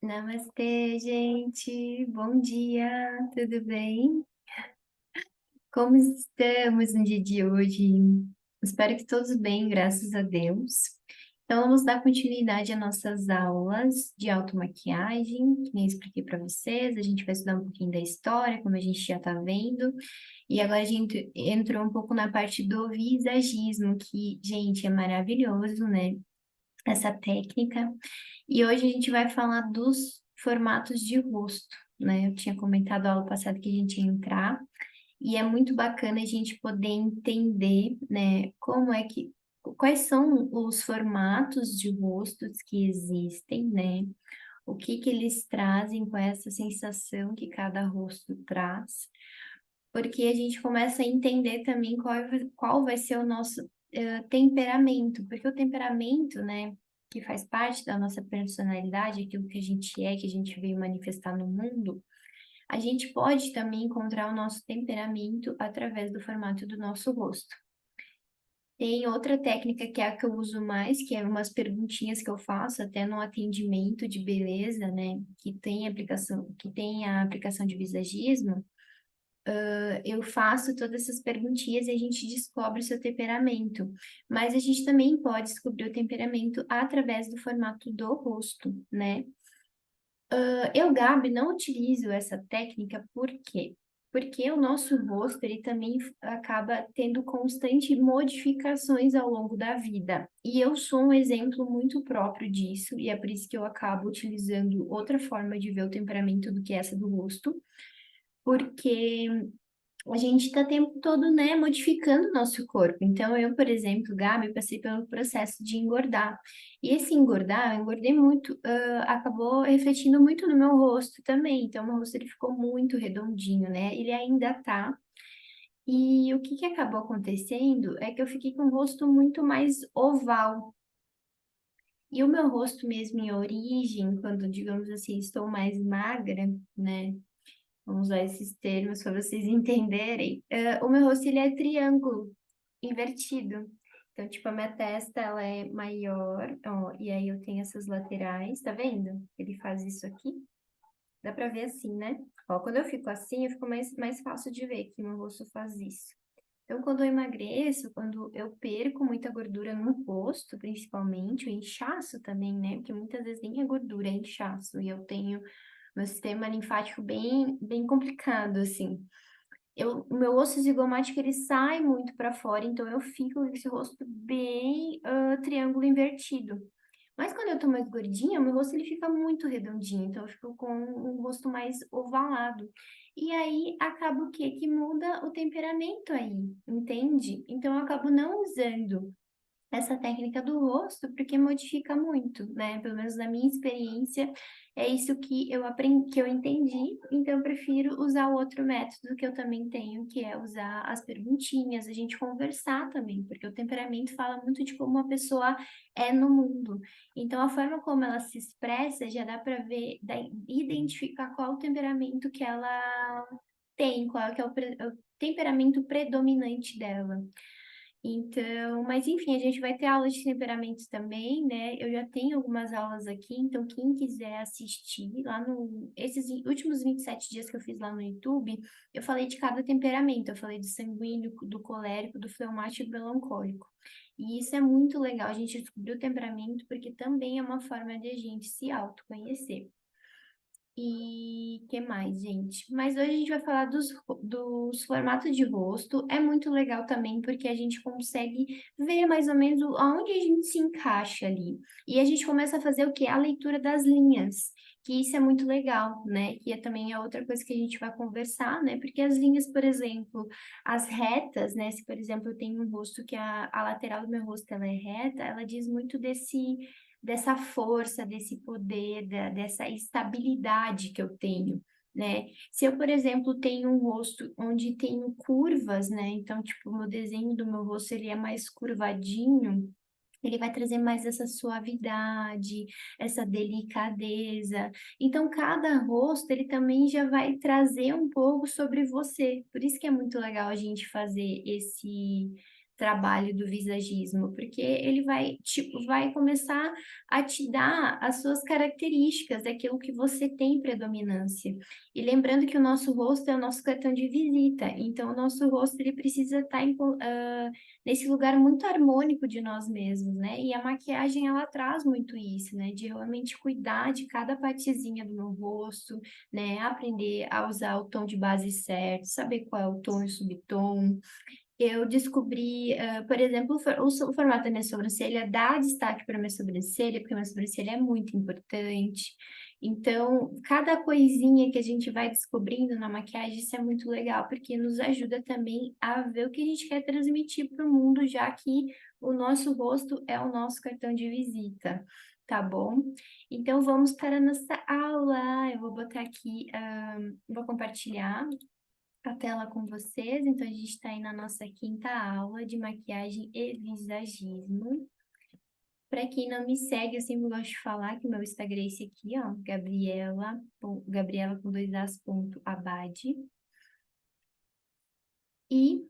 Namastê, gente. Bom dia, tudo bem? Como estamos no dia de hoje? Espero que todos bem, graças a Deus. Então, vamos dar continuidade às nossas aulas de automaquiagem, que nem eu expliquei para vocês. A gente vai estudar um pouquinho da história, como a gente já está vendo. E agora a gente entrou um pouco na parte do visagismo, que, gente, é maravilhoso, né? Essa técnica. E hoje a gente vai falar dos formatos de rosto, né? Eu tinha comentado a aula passada que a gente ia entrar, e é muito bacana a gente poder entender, né, quais são os formatos de rostos que existem, né? O que que eles trazem com essa sensação que cada rosto traz, porque a gente começa a entender também qual vai ser o nosso temperamento, porque o temperamento, né, que faz parte da nossa personalidade, aquilo que a gente é, que a gente veio manifestar no mundo, a gente pode também encontrar o nosso temperamento através do formato do nosso rosto. Tem outra técnica que é a que eu uso mais, que é umas perguntinhas que eu faço até no atendimento de beleza, né, que tem a aplicação de visagismo. Eu faço todas essas perguntinhas e a gente descobre o seu temperamento. Mas a gente também pode descobrir o temperamento através do formato do rosto, né? Eu, Gabi, não utilizo essa técnica, por quê? Porque o nosso rosto, ele também acaba tendo constante modificações ao longo da vida. E eu sou um exemplo muito próprio disso, e é por isso que eu acabo utilizando outra forma de ver o temperamento do que essa do rosto, porque a gente está o tempo todo, né, modificando o nosso corpo. Então, eu, por exemplo, Gabi, passei pelo processo de engordar. E esse engordar, eu engordei muito, acabou refletindo muito no meu rosto também. Então, meu rosto ele ficou muito redondinho, né? Ele ainda tá. E o que que acabou acontecendo é que eu fiquei com o rosto muito mais oval. E o meu rosto mesmo em origem, quando, digamos assim, estou mais magra, né? Vamos usar esses termos para vocês entenderem. O meu rosto ele é triângulo invertido. Então, tipo, a minha testa ela é maior, ó, e aí eu tenho essas laterais, tá vendo? Ele faz isso aqui. Dá pra ver assim, né? Ó, quando eu fico assim, eu fico mais fácil de ver que meu rosto faz isso. Então, quando eu emagreço, quando eu perco muita gordura no rosto, principalmente, o inchaço também, né? Porque muitas vezes nem é gordura, é inchaço. E eu tenho meu sistema linfático bem complicado, assim. O meu osso zigomático, ele sai muito para fora, então eu fico com esse rosto bem triângulo invertido. Mas quando eu tô mais gordinha, meu rosto ele fica muito redondinho, então eu fico com um rosto mais ovalado. E aí acaba o quê? Que muda o temperamento aí, entende? Então eu acabo não usando essa técnica do rosto, porque modifica muito, né? Pelo menos na minha experiência, é isso que eu aprendi, que eu entendi, então eu prefiro usar o outro método que eu também tenho, que é usar as perguntinhas, a gente conversar também, porque o temperamento fala muito de como uma pessoa é no mundo. Então, a forma como ela se expressa já dá para ver, identificar qual o temperamento que ela tem, qual que é o temperamento predominante dela. Então, mas enfim, a gente vai ter aulas de temperamentos também, né? Eu já tenho algumas aulas aqui, então quem quiser assistir lá esses últimos 27 dias que eu fiz lá no YouTube, eu falei de cada temperamento, eu falei do sanguíneo, do colérico, do fleumático e do melancólico. E isso é muito legal, a gente descobrir o temperamento, porque também é uma forma de a gente se autoconhecer. E que mais, gente? Mas hoje a gente vai falar dos formatos de rosto. É muito legal também porque a gente consegue ver mais ou menos aonde a gente se encaixa ali. E a gente começa a fazer o quê? A leitura das linhas. Que isso é muito legal, né? Que também é outra coisa que a gente vai conversar, né? Porque as linhas, por exemplo, as retas, né? Se, por exemplo, eu tenho um rosto que a lateral do meu rosto ela é reta, ela diz muito dessa força, desse poder, dessa estabilidade que eu tenho, né? Se eu, por exemplo, tenho um rosto onde tenho curvas, né? Então, tipo, o meu desenho do meu rosto, ele é mais curvadinho, ele vai trazer mais essa suavidade, essa delicadeza. Então, cada rosto, ele também já vai trazer um pouco sobre você. Por isso que é muito legal a gente fazer trabalho do visagismo, porque ele vai, tipo, vai começar a te dar as suas características, daquilo que você tem predominância. E lembrando que o nosso rosto é o nosso cartão de visita, então o nosso rosto ele precisa estar nesse lugar muito harmônico de nós mesmos, né? E a maquiagem ela traz muito isso, né? De realmente cuidar de cada partezinha do meu rosto, né? Aprender a usar o tom de base certo, saber qual é o tom e o subtom. Eu descobri, por exemplo, o formato da minha sobrancelha dá destaque para minha sobrancelha, porque minha sobrancelha é muito importante. Então, cada coisinha que a gente vai descobrindo na maquiagem, isso é muito legal, porque nos ajuda também a ver o que a gente quer transmitir para o mundo, já que o nosso rosto é o nosso cartão de visita, tá bom? Então, vamos para a nossa aula. Eu vou botar aqui, vou compartilhar a tela com vocês. Então, a gente está aí na nossa quinta aula de maquiagem e visagismo. Para quem não me segue, eu sempre gosto de falar que meu Instagram é esse aqui, ó, Gabriela com dois as, ponto, Abade. E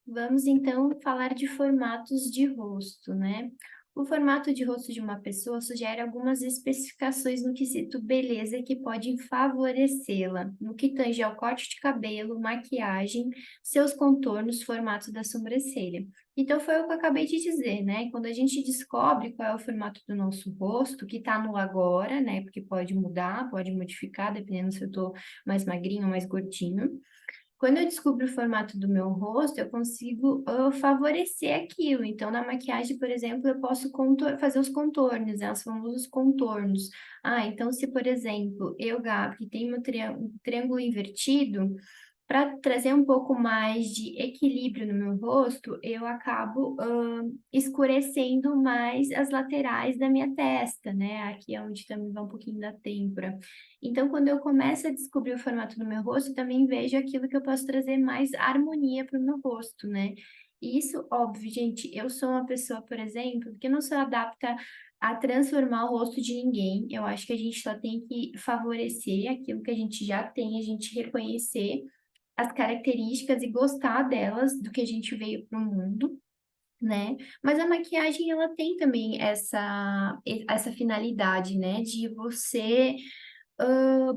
vamos então falar de formatos de rosto, né? O formato de rosto de uma pessoa sugere algumas especificações no quesito beleza que podem favorecê-la, no que tange ao corte de cabelo, maquiagem, seus contornos, formato da sobrancelha. Então foi o que eu acabei de dizer, né? Quando a gente descobre qual é o formato do nosso rosto, que tá no agora, né? Porque pode mudar, pode modificar, dependendo se eu tô mais magrinho ou mais gordinho. Quando eu descubro o formato do meu rosto, eu consigo favorecer aquilo. Então, na maquiagem, por exemplo, eu posso fazer os contornos, né? Os famosos contornos. Ah, então se, por exemplo, eu, Gabi, tenho um triângulo invertido, para trazer um pouco mais de equilíbrio no meu rosto, eu acabo escurecendo mais as laterais da minha testa, né? Aqui é onde também vai um pouquinho da têmpora. Então, quando eu começo a descobrir o formato do meu rosto, eu também vejo aquilo que eu posso trazer mais harmonia para o meu rosto, né? E isso, óbvio, gente, eu sou uma pessoa, por exemplo, que não se adapta a transformar o rosto de ninguém. Eu acho que a gente só tem que favorecer aquilo que a gente já tem, a gente reconhecer as características e gostar delas, do que a gente veio para o mundo, né? Mas a maquiagem, ela tem também essa finalidade, né? De você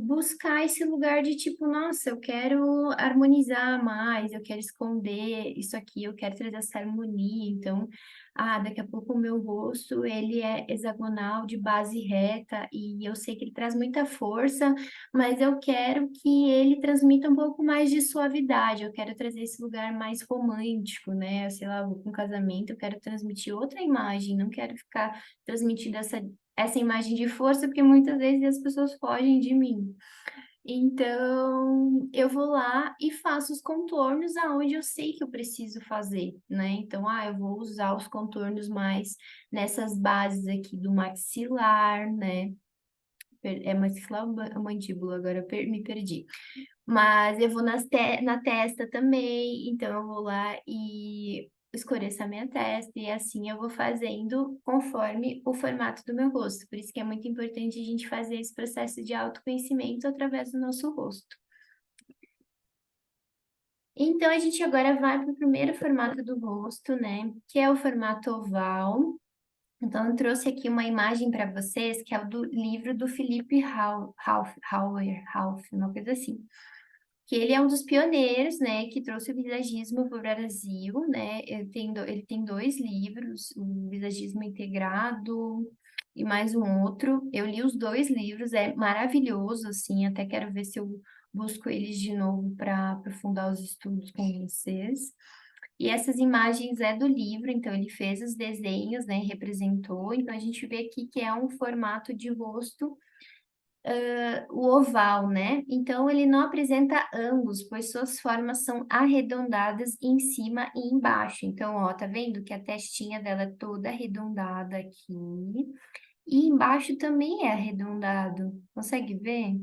buscar esse lugar de tipo, nossa, eu quero harmonizar mais, eu quero esconder isso aqui, eu quero trazer essa harmonia. Então, daqui a pouco o meu rosto, ele é hexagonal, de base reta, e eu sei que ele traz muita força, mas eu quero que ele transmita um pouco mais de suavidade, eu quero trazer esse lugar mais romântico, né? Sei lá, eu vou com um casamento, eu quero transmitir outra imagem, não quero ficar transmitindo essa imagem de força, porque muitas vezes as pessoas fogem de mim. Então, eu vou lá e faço os contornos aonde eu sei que eu preciso fazer, né? Então, eu vou usar os contornos mais nessas bases aqui do maxilar, né? É maxilar ou mandíbula? Agora me perdi. Mas eu vou na testa também, então eu vou lá e escureço a minha testa, e assim eu vou fazendo conforme o formato do meu rosto. Por isso que é muito importante a gente fazer esse processo de autoconhecimento através do nosso rosto. Então, a gente agora vai para o primeiro formato do rosto, né? Que é o formato oval. Então, eu trouxe aqui uma imagem para vocês, que é o do livro do Felipe Half, uma coisa assim, que ele é um dos pioneiros, né, que trouxe o visagismo para o Brasil, né? Ele tem dois livros, o Visagismo Integrado e mais um outro. Eu li os dois livros, é maravilhoso, assim, até quero ver se eu busco eles de novo para aprofundar os estudos com vocês. E essas imagens é do livro, então ele fez os desenhos, né, representou. Então a gente vê aqui que é um formato de rosto o oval, né? Então ele não apresenta ângulos, pois suas formas são arredondadas em cima e embaixo. Então, ó, tá vendo que a testinha dela é toda arredondada aqui. E embaixo também é arredondado. Consegue ver?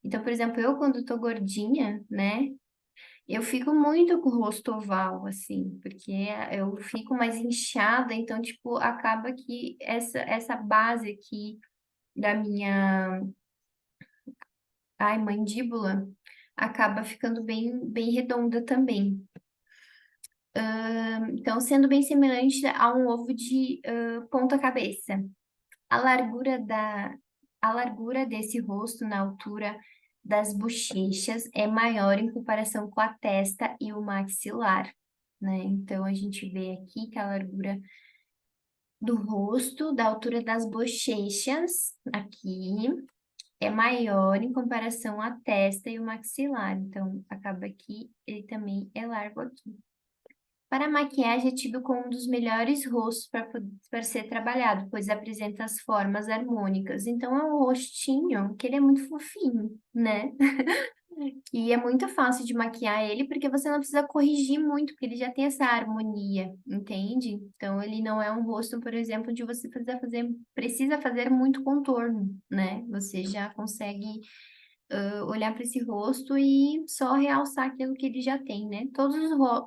Então, por exemplo, eu quando tô gordinha, né? Eu fico muito com o rosto oval, assim, porque eu fico mais inchada, então, tipo, acaba que essa base aqui da minha mandíbula acaba ficando bem redonda também. Então, sendo bem semelhante a um ovo de ponta-cabeça. A largura a largura desse rosto na altura das bochechas é maior em comparação com a testa e o maxilar, né? Então, a gente vê aqui que a largura do rosto, da altura das bochechas, aqui, é maior em comparação à testa e o maxilar. Então, acaba que ele também é largo aqui. Para a maquiagem é tido como um dos melhores rostos para ser trabalhado, pois apresenta as formas harmônicas. Então, é um rostinho que ele é muito fofinho, né? E é muito fácil de maquiar ele, porque você não precisa corrigir muito, porque ele já tem essa harmonia, entende? Então, ele não é um rosto, por exemplo, de você precisa fazer muito contorno, né? Você já consegue olhar para esse rosto e só realçar aquilo que ele já tem, né? Todos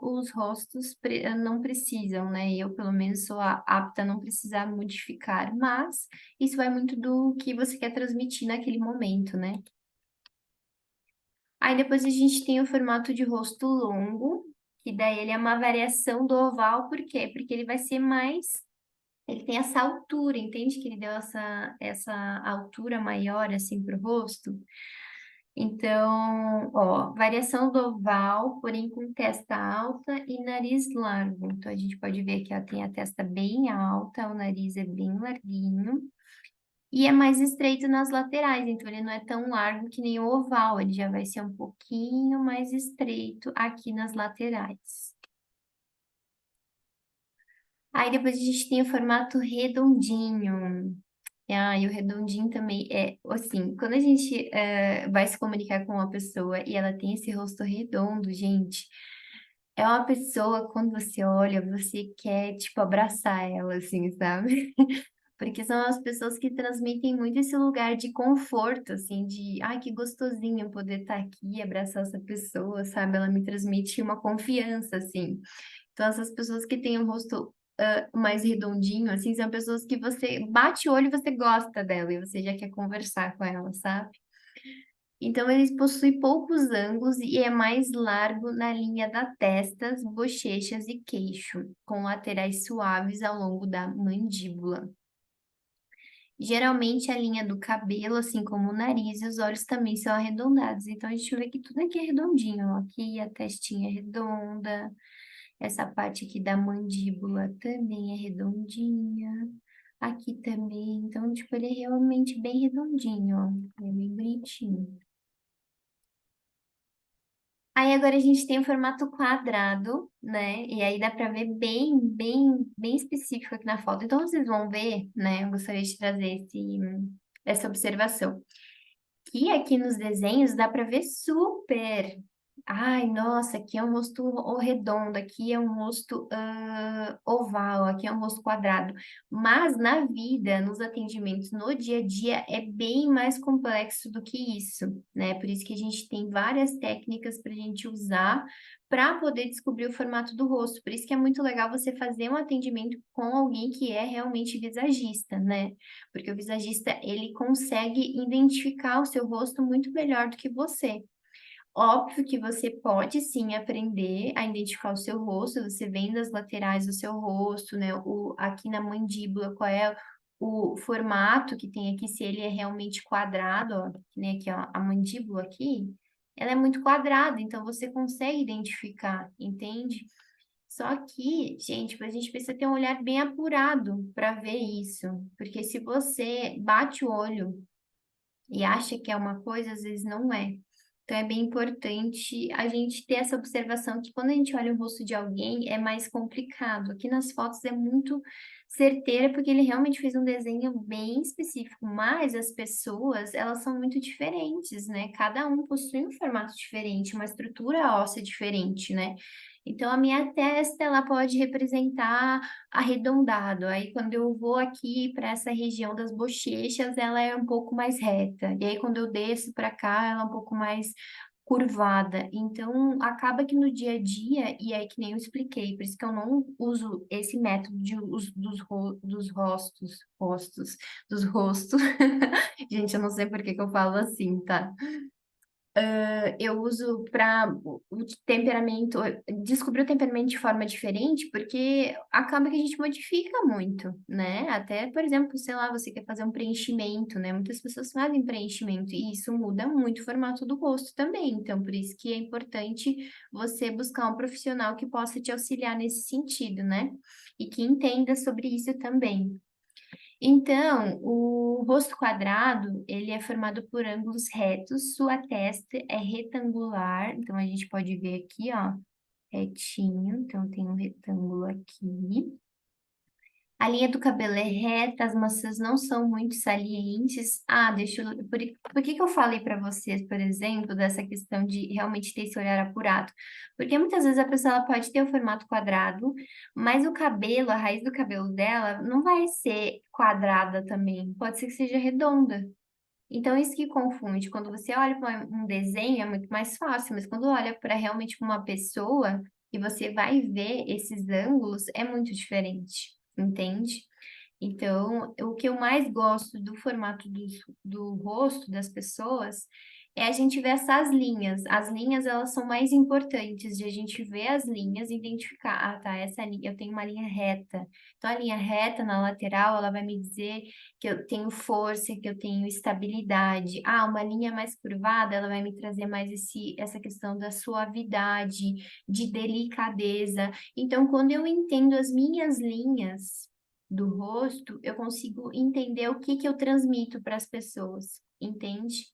os rostos não precisam, né? Eu, pelo menos, sou apta a não precisar modificar, mas isso vai muito do que você quer transmitir naquele momento, né? Aí depois a gente tem o formato de rosto longo, que daí ele é uma variação do oval, por quê? Porque ele vai ser mais. Ele tem essa altura, entende? Que ele deu essa altura maior assim para o rosto. Então, ó, variação do oval, porém com testa alta e nariz largo. Então, a gente pode ver que ela tem a testa bem alta, o nariz é bem larguinho e é mais estreito nas laterais. Então, ele não é tão largo que nem o oval, ele já vai ser um pouquinho mais estreito aqui nas laterais. Aí, depois a gente tem o formato redondinho. E o redondinho também é assim, quando a gente vai se comunicar com uma pessoa e ela tem esse rosto redondo, gente, é uma pessoa, quando você olha, você quer, tipo, abraçar ela, assim, sabe? Porque são as pessoas que transmitem muito esse lugar de conforto, assim, de, ai, que gostosinho poder estar aqui e abraçar essa pessoa, sabe? Ela me transmite uma confiança, assim. Então, essas pessoas que têm um rosto mais redondinho, assim, são pessoas que você bate o olho e você gosta dela e você já quer conversar com ela, sabe? Então, eles possuem poucos ângulos e é mais largo na linha da testa, bochechas e queixo, com laterais suaves ao longo da mandíbula. Geralmente, a linha do cabelo, assim como o nariz e os olhos também são arredondados. Então, a gente vê que tudo aqui é redondinho, ó. Aqui a testinha é redonda, essa parte aqui da mandíbula também é redondinha. Aqui também. Então, tipo, ele é realmente bem redondinho, ó. É bem bonitinho. Aí agora a gente tem o formato quadrado, né? E aí dá pra ver bem específico aqui na foto. Então, vocês vão ver, né? Eu gostaria de trazer essa observação. E aqui nos desenhos dá para ver super. Ai, nossa, aqui é um rosto redondo, aqui é um rosto oval, aqui é um rosto quadrado. Mas na vida, nos atendimentos, no dia a dia, é bem mais complexo do que isso, né? Por isso que a gente tem várias técnicas para a gente usar para poder descobrir o formato do rosto. Por isso que é muito legal você fazer um atendimento com alguém que é realmente visagista, né? Porque o visagista, ele consegue identificar o seu rosto muito melhor do que você. Óbvio que você pode sim aprender a identificar o seu rosto, você vendo as laterais do seu rosto, né? Aqui na mandíbula, qual é o formato que tem aqui, se ele é realmente quadrado, ó, que nem aqui, ó, a mandíbula aqui, ela é muito quadrada, então você consegue identificar, entende? Só que, gente, a gente precisa ter um olhar bem apurado para ver isso, porque se você bate o olho e acha que é uma coisa, às vezes não é. Então é bem importante a gente ter essa observação que quando a gente olha o rosto de alguém é mais complicado. Aqui nas fotos é muito certeira porque ele realmente fez um desenho bem específico, mas as pessoas, elas são muito diferentes, né? Cada um possui um formato diferente, uma estrutura óssea diferente, né? Então, a minha testa, ela pode representar arredondado. Aí, quando eu vou aqui para essa região das bochechas, ela é um pouco mais reta. E aí, quando eu desço para cá, ela é um pouco mais curvada. Então, acaba que no dia a dia, e é que nem eu expliquei, por isso que eu não uso esse método de uso dos rostos. Gente, eu não sei por que que eu falo assim, tá? Eu uso para o temperamento, descobrir o temperamento de forma diferente, porque acaba que a gente modifica muito, né? Até, por exemplo, sei lá, você quer fazer um preenchimento, né? Muitas pessoas fazem preenchimento e isso muda muito o formato do rosto também. Então, por isso que é importante você buscar um profissional que possa te auxiliar nesse sentido, né? E que entenda sobre isso também. Então, o rosto quadrado, ele é formado por ângulos retos, sua testa é retangular, então a gente pode ver aqui, ó, retinho, então tem um retângulo aqui. A linha do cabelo é reta, as maçãs não são muito salientes. Ah, deixa eu... Por que que eu falei para vocês, por exemplo, dessa questão de realmente ter esse olhar apurado? Porque muitas vezes a pessoa ela pode ter o formato quadrado, mas o cabelo, a raiz do cabelo dela, não vai ser quadrada também. Pode ser que seja redonda. Então, isso que confunde. Quando você olha para um desenho, é muito mais fácil, mas quando olha para realmente uma pessoa e você vai ver esses ângulos, é muito diferente, entende? Então, o que eu mais gosto do formato do rosto das pessoas é a gente ver essas linhas. As linhas, elas são mais importantes de a gente ver as linhas e identificar. Ah, tá, essa linha, eu tenho uma linha reta. Então, a linha reta na lateral, ela vai me dizer que eu tenho força, que eu tenho estabilidade. Ah, uma linha mais curvada, ela vai me trazer mais essa questão da suavidade, de delicadeza. Então, quando eu entendo as minhas linhas do rosto, eu consigo entender o que que eu transmito para as pessoas, entende?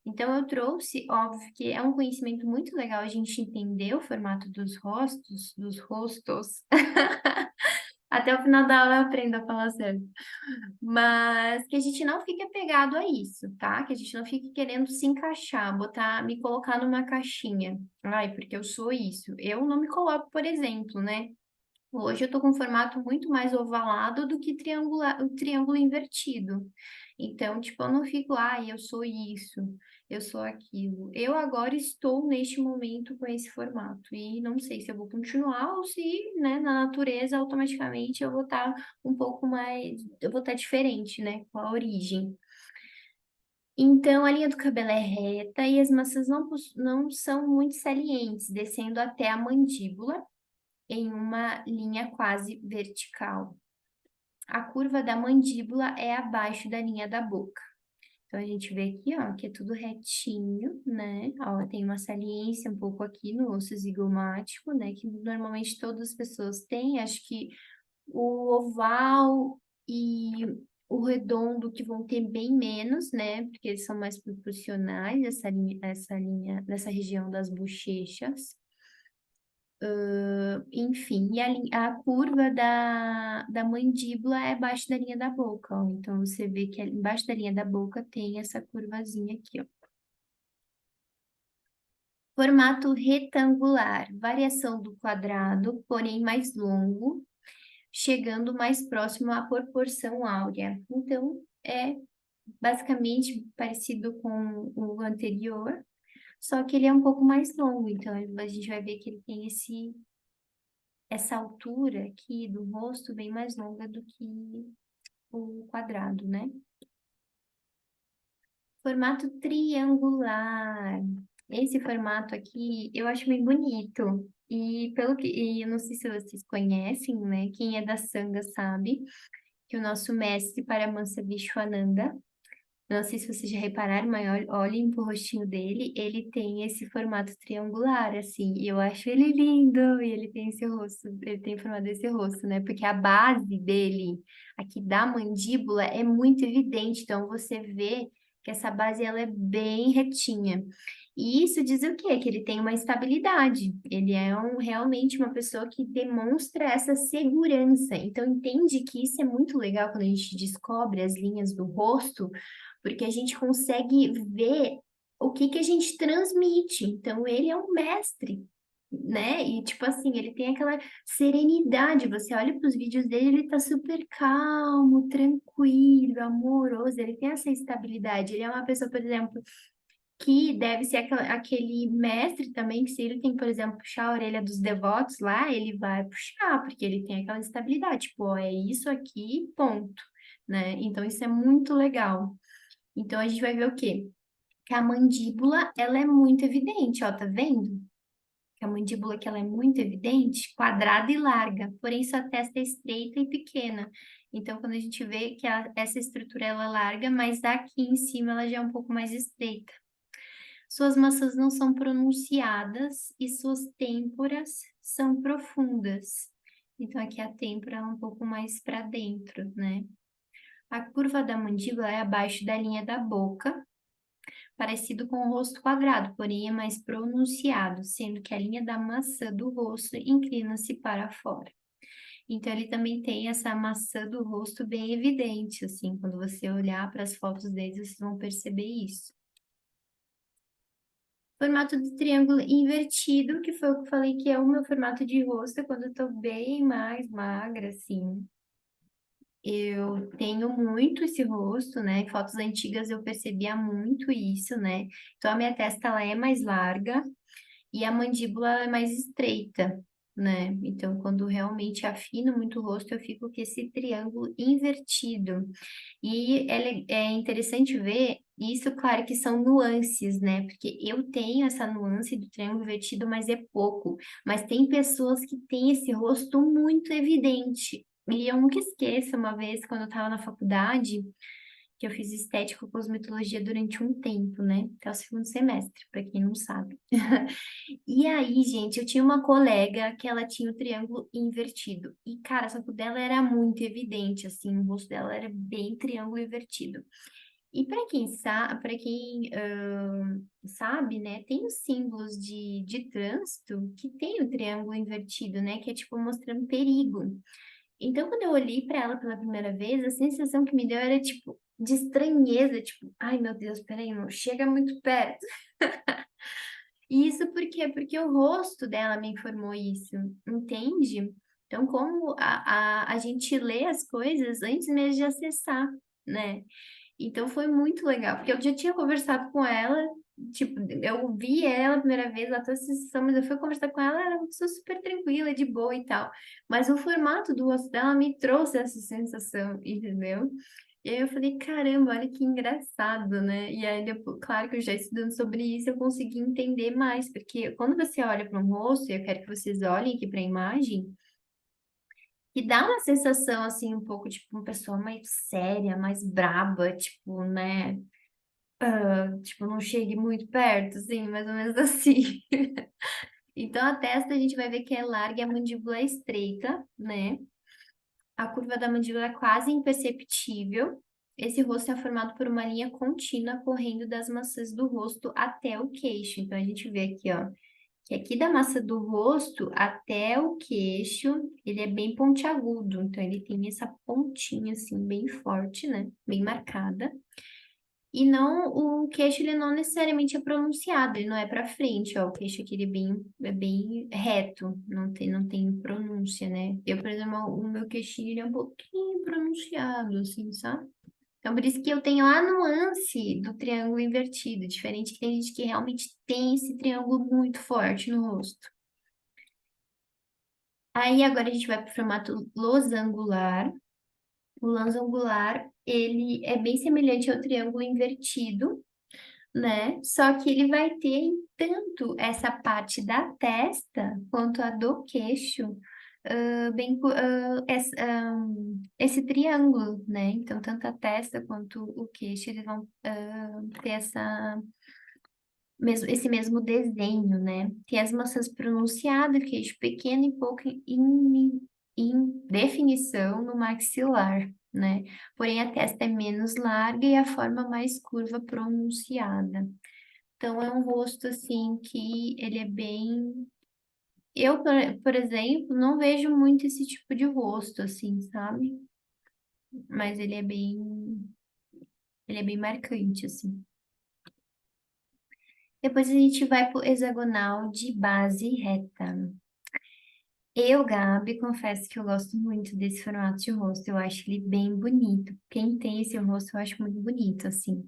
Então, eu trouxe, óbvio que é um conhecimento muito legal a gente entender o formato dos rostos. Até o final da aula eu aprendo a falar certo. Mas que a gente não fique apegado a isso, tá? Que a gente não fique querendo se encaixar, botar, me colocar numa caixinha. Ai, porque eu sou isso. Eu não me coloco, por exemplo, né? Hoje eu tô com um formato muito mais ovalado do que triangular, o triângulo invertido. Então, tipo, eu não fico, eu sou isso, eu sou aquilo. Eu agora estou neste momento com esse formato e não sei se eu vou continuar ou se, né, na natureza automaticamente eu vou estar um pouco mais, eu vou estar diferente, né, com a origem. Então, a linha do cabelo é reta e as maçãs não são muito salientes, descendo até a mandíbula em uma linha quase vertical. A curva da mandíbula é abaixo da linha da boca. Então, a gente vê aqui, ó, que é tudo retinho, né? Ó, tem uma saliência um pouco aqui no osso zigomático, né? Que normalmente todas as pessoas têm. Acho que o oval e o redondo que vão ter bem menos, né? Porque eles são mais proporcionais, essa linha, nessa região das bochechas. Enfim, e a curva da mandíbula é abaixo da linha da boca, ó. Então, você vê que embaixo da linha da boca tem essa curvazinha aqui, ó. Formato retangular, variação do quadrado, porém mais longo, chegando mais próximo à proporção áurea. Então, é basicamente parecido com o anterior, só que ele é um pouco mais longo. Então, a gente vai ver que ele tem essa altura aqui do rosto bem mais longa do que o quadrado, né? Formato triangular. Esse formato aqui eu acho bem bonito. E eu não sei se vocês conhecem, né? Quem é da Sangha sabe que o nosso mestre Paramahansa Vishwananda, não sei se vocês já repararam, mas olhem pro rostinho dele, ele tem esse formato triangular, assim, e eu acho ele lindo, e ele tem esse rosto, ele tem formado esse rosto, né? Porque a base dele, aqui da mandíbula, é muito evidente, então você vê que essa base, ela é bem retinha. E isso diz o quê? Que ele tem uma estabilidade, ele é realmente uma pessoa que demonstra essa segurança, então entende que isso é muito legal quando a gente descobre as linhas do rosto, porque a gente consegue ver o que que a gente transmite. Então, ele é um mestre, né? E, tipo assim, ele tem aquela serenidade. Você olha para os vídeos dele, ele tá super calmo, tranquilo, amoroso. Ele tem essa estabilidade. Ele é uma pessoa, por exemplo, que deve ser aquele mestre também, que se ele tem, por exemplo, puxar a orelha dos devotos lá, ele vai puxar, porque ele tem aquela estabilidade. Tipo, ó, é isso aqui, ponto. Né? Então, isso é muito legal. Então, a gente vai ver o quê? que a mandíbula, ela é muito evidente, ó, tá vendo? Que a mandíbula aqui, ela é muito evidente, quadrada e larga, porém sua testa é estreita e pequena. Então, quando a gente vê que essa estrutura ela é larga, mas aqui em cima ela já é um pouco mais estreita. Suas maçãs não são pronunciadas e suas têmporas são profundas. Então, aqui a têmpora é um pouco mais para dentro, né? A curva da mandíbula é abaixo da linha da boca, parecido com o rosto quadrado, porém é mais pronunciado, sendo que a linha da maçã do rosto inclina-se para fora. Então, ele também tem essa maçã do rosto bem evidente, assim, quando você olhar para as fotos deles, vocês vão perceber isso. Formato de triângulo invertido, que foi o que eu falei que é o meu formato de rosto, é quando eu tô bem mais magra, assim. Eu tenho muito esse rosto, né? Em fotos antigas eu percebia muito isso, né? Então a minha testa ela é mais larga e a mandíbula ela é mais estreita, né? Então quando realmente afino muito o rosto, eu fico com esse triângulo invertido. E é interessante ver isso, claro que são nuances, né? Porque eu tenho essa nuance do triângulo invertido, mas é pouco. Mas tem pessoas que têm esse rosto muito evidente. E eu nunca esqueço uma vez, quando eu estava na faculdade, que eu fiz estética e cosmetologia durante um tempo, né? Até o segundo semestre, para quem não sabe. E aí, gente, eu tinha uma colega que ela tinha o triângulo invertido. E, cara, só que o dela era muito evidente, assim, o rosto dela era bem triângulo invertido. E para quem sabe, sabe, né, tem os símbolos de trânsito que tem o triângulo invertido, né, que é tipo mostrando perigo. Então, quando eu olhei para ela pela primeira vez, a sensação que me deu era tipo de estranheza, tipo, ai meu Deus, peraí, não chega muito perto. E isso por quê? Porque o rosto dela me informou isso, entende? Então, como a gente lê as coisas antes mesmo de acessar, né? Então, foi muito legal, porque eu já tinha conversado com ela, tipo, eu vi ela a primeira vez, ela toda essa sessão, mas eu fui conversar com ela, ela era uma pessoa super tranquila, de boa e tal. Mas o formato do rosto dela me trouxe essa sensação, entendeu? E aí eu falei, caramba, olha que engraçado, né? E aí, depois, claro que eu já estudando sobre isso, eu consegui entender mais, porque quando você olha para um rosto, e eu quero que vocês olhem aqui para a imagem, que dá uma sensação, assim, um pouco, tipo, uma pessoa mais séria, mais braba, tipo, né? Tipo, não chegue muito perto, assim, mais ou menos assim. Então, a testa a gente vai ver que é larga e a mandíbula é estreita, né? A curva da mandíbula é quase imperceptível. Esse rosto é formado por uma linha contínua correndo das maçãs do rosto até o queixo. Então, a gente vê aqui, ó, que aqui da massa do rosto até o queixo, ele é bem pontiagudo. Então, ele tem essa pontinha, assim, bem forte, né? Bem marcada. E não, o queixo ele não necessariamente é pronunciado, ele não é para frente, ó. O queixo aqui ele é bem reto, não tem pronúncia, né? Eu, por exemplo, o meu queixinho ele é um pouquinho pronunciado, assim, sabe? Então, por isso que eu tenho a nuance do triângulo invertido, diferente que tem gente que realmente tem esse triângulo muito forte no rosto. Aí agora a gente vai para o formato losangular. O losangular, ele é bem semelhante ao triângulo invertido, né? Só que ele vai ter tanto essa parte da testa quanto a do queixo, esse triângulo, né? Então, tanto a testa quanto o queixo, eles vão ter esse mesmo desenho, né? Tem as maçãs pronunciadas, queixo pequeno e pouco em definição no maxilar, né? Porém, a testa é menos larga e a forma mais curva pronunciada. Então, é um rosto, assim, que ele é bem... Eu, por exemplo, não vejo muito esse tipo de rosto, assim, sabe? Mas ele é bem marcante, assim. Depois a gente vai pro hexagonal de base reta. Eu, Gabi, confesso que eu gosto muito desse formato de rosto. Eu acho ele bem bonito. Quem tem esse rosto, eu acho muito bonito, assim.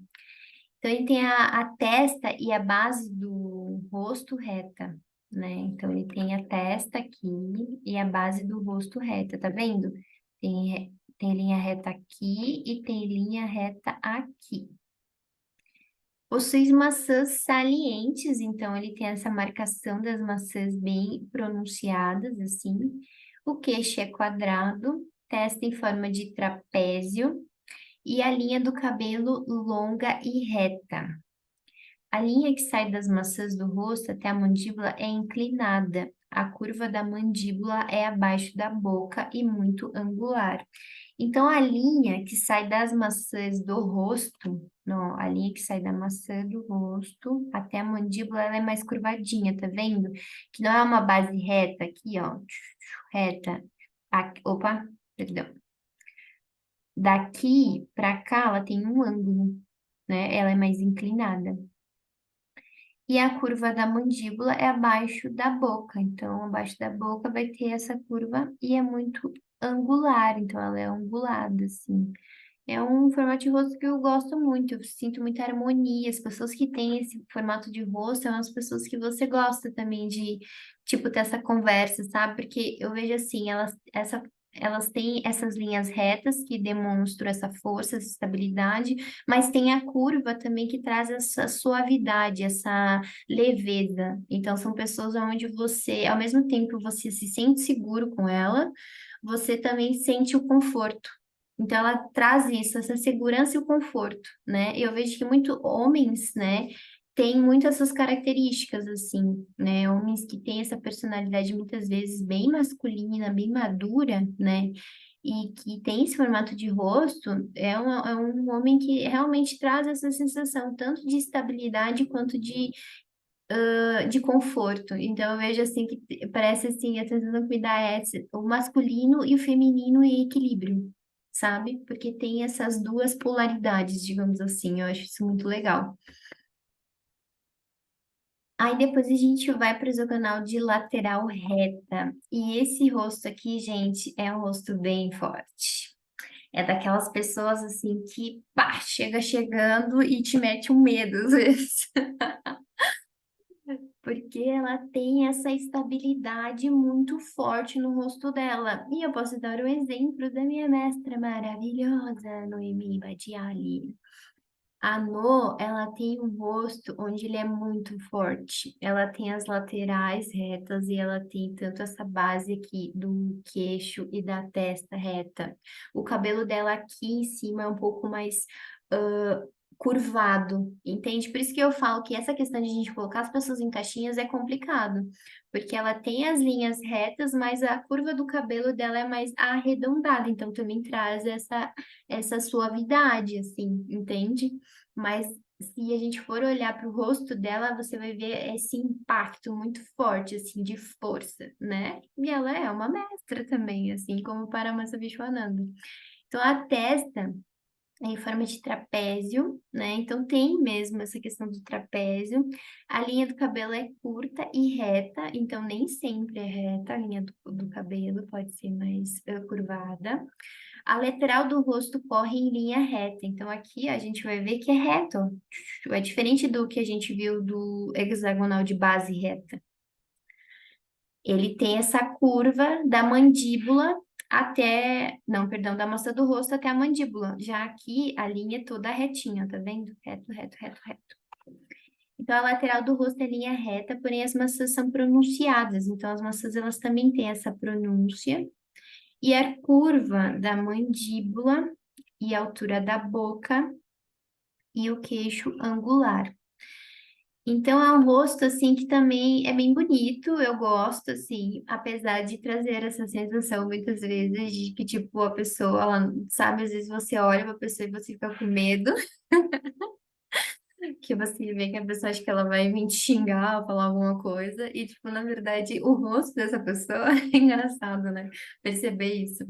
Então, ele tem a testa e a base do rosto reta, né? Então, ele tem a testa aqui e a base do rosto reta, tá vendo? Tem linha reta aqui e tem linha reta aqui. Possui maçãs salientes, então ele tem essa marcação das maçãs bem pronunciadas, assim. O queixo é quadrado, testa em forma de trapézio e a linha do cabelo longa e reta. A linha que sai das maçãs do rosto até a mandíbula é inclinada. A curva da mandíbula é abaixo da boca e muito angular. Então, a linha que sai das maçãs do rosto, não, a linha que sai da maçã do rosto até a mandíbula, ela é mais curvadinha, tá vendo? Que não é uma base reta aqui, ó, reta. Aqui, opa, perdão. Daqui pra cá, ela tem um ângulo, né? Ela é mais inclinada. E a curva da mandíbula é abaixo da boca. Então, abaixo da boca vai ter essa curva e é muito angular. Então, ela é angulada, assim. É um formato de rosto que eu gosto muito, eu sinto muita harmonia. As pessoas que têm esse formato de rosto são as pessoas que você gosta também de, tipo, ter essa conversa, sabe? Porque eu vejo assim, elas têm essas linhas retas que demonstram essa força, essa estabilidade, mas tem a curva também que traz essa suavidade, essa leveza. Então, são pessoas onde você, ao mesmo tempo, você se sente seguro com ela, você também sente o conforto. Então, ela traz isso, essa segurança e o conforto, né? Eu vejo que muito homens, né, têm muito essas características, assim, né? Homens que têm essa personalidade muitas vezes bem masculina, bem madura, né? E que tem esse formato de rosto, é um homem que realmente traz essa sensação tanto de estabilidade quanto de conforto. Então, eu vejo assim que parece assim, a sensação que me dá é o masculino e o feminino em equilíbrio, sabe? Porque tem essas duas polaridades, digamos assim. Eu acho isso muito legal. Aí depois a gente vai para o hexagonal de lateral reta. E esse rosto aqui, gente, é um rosto bem forte. É daquelas pessoas assim que, pá, chega chegando e te mete um medo às vezes. Porque ela tem essa estabilidade muito forte no rosto dela. E eu posso dar o exemplo da minha mestra maravilhosa, Noemi Badiali. A No, ela tem um rosto onde ele é muito forte. Ela tem as laterais retas e ela tem tanto essa base aqui do queixo e da testa reta. O cabelo dela aqui em cima é um pouco mais ah, curvado, entende? Por isso que eu falo que essa questão de a gente colocar as pessoas em caixinhas é complicado, porque ela tem as linhas retas, mas a curva do cabelo dela é mais arredondada, então também traz essa suavidade, assim, entende? Mas se a gente for olhar para o rosto dela, você vai ver esse impacto muito forte, assim, de força, né? E ela é uma mestra também, assim como Paramasa Vishwananda. Então, a testa é em forma de trapézio, né? Então, tem mesmo essa questão do trapézio. A linha do cabelo é curta e reta, então nem sempre é reta a linha do cabelo, pode ser mais curvada. A lateral do rosto corre em linha reta. Então, aqui a gente vai ver que é reto. É diferente do que a gente viu do hexagonal de base reta. Ele tem essa curva da mandíbula até, não, perdão, da maçã do rosto até a mandíbula. Já aqui a linha é toda retinha, tá vendo? Reto, reto, reto, reto. Então a lateral do rosto é linha reta, porém as maçãs são pronunciadas. Então as maçãs elas também têm essa pronúncia. E a curva da mandíbula e a altura da boca e o queixo angular. Então é um rosto assim que também é bem bonito, eu gosto assim, apesar de trazer essa sensação muitas vezes de que tipo a pessoa, ela, sabe, às vezes você olha para a pessoa e você fica com medo, que você vê que a pessoa acha que ela vai vir te xingar ou falar alguma coisa e tipo, na verdade, o rosto dessa pessoa é engraçado, né? Perceber isso.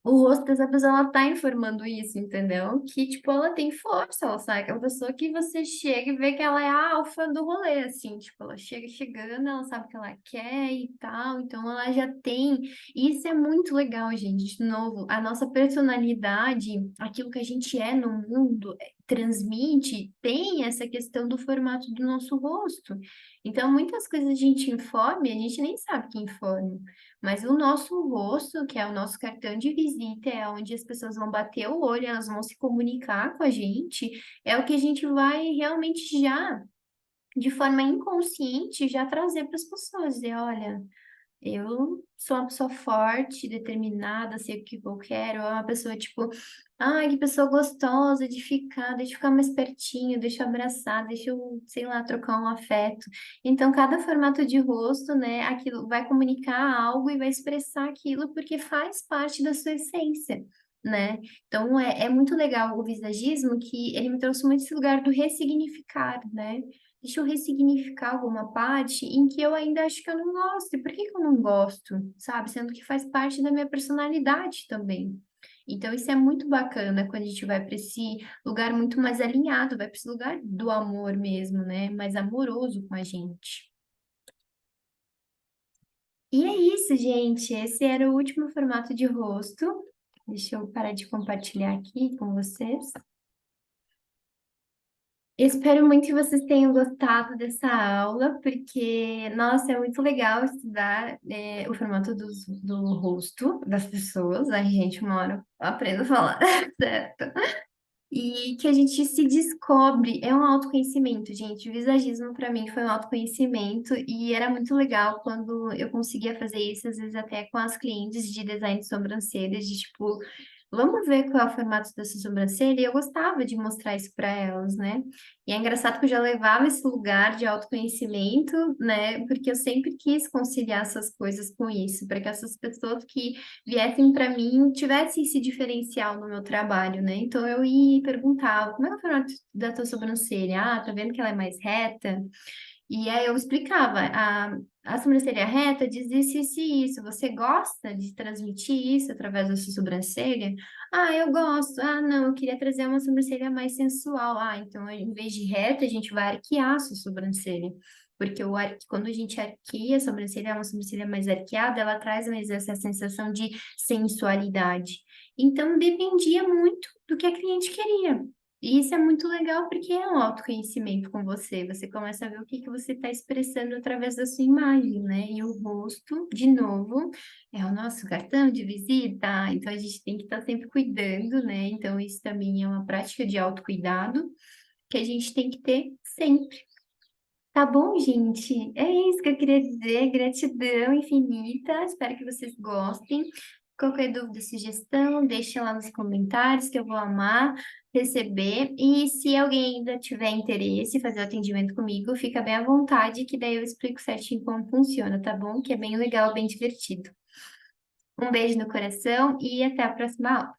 O rosto dessa pessoa, ela tá informando isso, entendeu? Que, tipo, ela tem força, ela sabe, aquela pessoa que você chega e vê que ela é a alfa do rolê, assim, tipo, ela chega chegando, ela sabe o que ela quer e tal, então ela já tem, e isso é muito legal, gente, de novo, a nossa personalidade, aquilo que a gente é no mundo, transmite, tem essa questão do formato do nosso rosto, então muitas coisas a gente informa e a gente nem sabe que informa, Mas o nosso rosto, que é o nosso cartão de visita, é onde as pessoas vão bater o olho, elas vão se comunicar com a gente, é o que a gente vai realmente já, de forma inconsciente, já trazer para as pessoas, dizer, olha. Eu sou uma pessoa forte, determinada, sei o que eu quero. É uma pessoa tipo, ai, que pessoa gostosa de ficar, deixa eu ficar mais pertinho, deixa eu abraçar, deixa eu, sei lá, trocar um afeto. Então, cada formato de rosto, né, aquilo vai comunicar algo e vai expressar aquilo porque faz parte da sua essência. Né? Então é muito legal o visagismo que ele me trouxe muito esse lugar do ressignificar, né? Deixa eu ressignificar alguma parte em que eu ainda acho que eu não gosto. E por que que eu não gosto? Sabe? Sendo que faz parte da minha personalidade também. Então, isso é muito bacana quando a gente vai para esse lugar muito mais alinhado, vai para esse lugar do amor mesmo, né? Mais amoroso com a gente. E é isso, gente. Esse era o último formato de rosto. Deixa eu parar de compartilhar aqui com vocês. Espero muito que vocês tenham gostado dessa aula, porque, nossa, é muito legal estudar o formato do rosto das pessoas. A gente, uma hora, aprende a falar, certo? E que a gente se descobre, é um autoconhecimento, gente. O visagismo para mim foi um autoconhecimento e era muito legal quando eu conseguia fazer isso, às vezes até com as clientes de design de sobrancelhas, de tipo, vamos ver qual é o formato dessa sobrancelha. E eu gostava de mostrar isso para elas, né? E é engraçado que eu já levava esse lugar de autoconhecimento, né? Porque eu sempre quis conciliar essas coisas com isso, para que essas pessoas que viessem para mim, tivessem esse diferencial no meu trabalho, né? Então eu ia e perguntava, como é que é o formato da tua sobrancelha? Ah, tá vendo que ela é mais reta? E aí eu explicava, a sobrancelha reta diz isso e isso. Você gosta de transmitir isso através da sua sobrancelha? Ah, eu gosto. Ah, não, eu queria trazer uma sobrancelha mais sensual. Ah, então em vez de reta, a gente vai arquear a sua sobrancelha. Porque quando a gente arqueia a sobrancelha, é uma sobrancelha mais arqueada, ela traz mais essa sensação de sensualidade. Então dependia muito do que a cliente queria. E isso é muito legal porque é um autoconhecimento com você. Você começa a ver o que que você está expressando através da sua imagem, né? E o rosto, de novo, é o nosso cartão de visita. Então a gente tem que estar sempre cuidando, né? Então isso também é uma prática de autocuidado que a gente tem que ter sempre. Tá bom, gente? É isso que eu queria dizer. Gratidão infinita. Espero que vocês gostem. Qualquer dúvida, sugestão, deixa lá nos comentários que eu vou amar receber. E se alguém ainda tiver interesse em fazer o atendimento comigo, fica bem à vontade, que daí eu explico certinho como funciona, tá bom? Que é bem legal, bem divertido. Um beijo no coração e até a próxima aula.